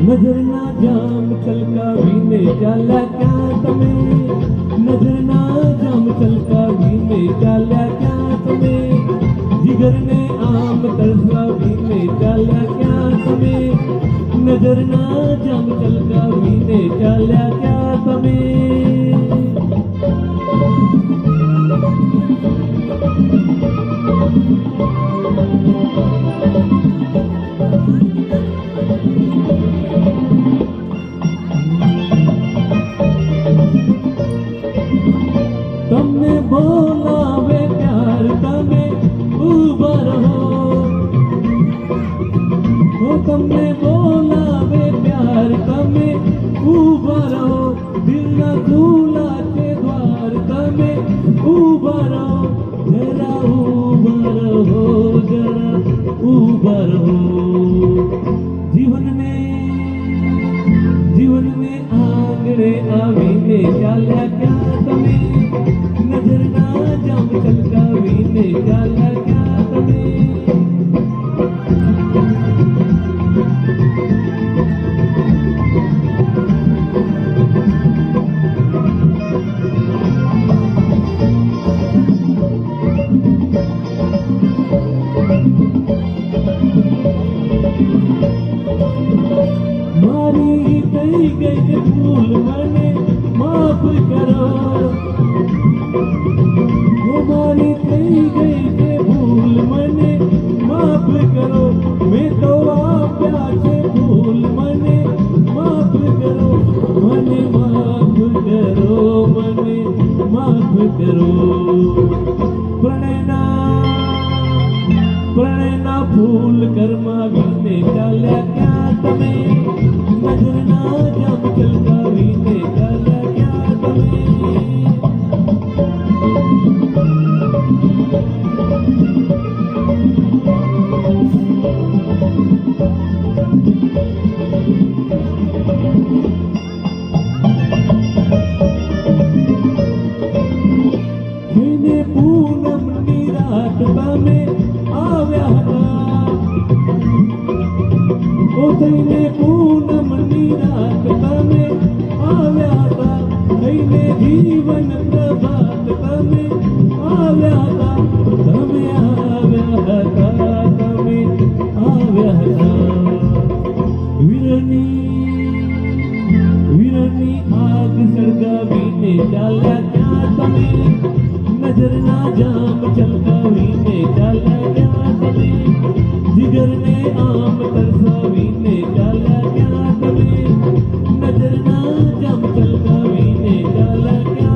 નજરના જામ છલકાવીને ચાલ્યા ક્યાં તમે, નજરના જામ છલકાવીને ચાલ્યા ક્યાં તમે, જીગરને આમ તરસાવીને ચાલ્યા ક્યાં તમે, નજરના જામ છલકાવીને ચાલ્યા ક્યાં તમે. તમને બોલાવે પ્યાર તમે ઊભા રહો, તમને બોલાવે પ્યાર તમે ઊભા રહો, દિલના ખુલ્લા છે દ્વાર તમે ઊભા રહો, જરા ઊભા રહો, જરા ઊભા રહો. જીવનને આંગણે આવીને ચાલ્યા ક્યાં તમે, નજરના જામ છલકાવીને ચાલ્યા ક્યાં તમે. મારી થઈ ગઈ ભૂલ મને માફ કરો, મારી થઈ ગઈ છે ભૂલ મને માફ કરો, મેં તો આપ્યા છે ભૂલ મને માફ કરો, મને માફ કરો, મને માફ કરો. પ્રણયના ફૂલ કરમાવીને ચાલ્યા ક્યાં તમે, નજરના જામ છલકાવીને ચાલ્યા ક્યાં તમે. પૂનમની રાત તમે આવ્યા હતા, થઈને પૂનમની રાત તમે આવ્યા હતા, થઈને જીવન પ્રભાત તમે આવ્યા હતા, તમે આવ્યા હતા, તમે આવ્યા હતા. વીરની આગ સળગાવીને ચાલ્યા ક્યાં તમે, નજરના જામ છલકાવીને ચાલ્યા ક્યાં તમે, જીગરને આમ તરસાવીને ચાલ્યા ક્યાં તમે, નજરના જામ છલકાવીને ચાલ્યા ક્યાં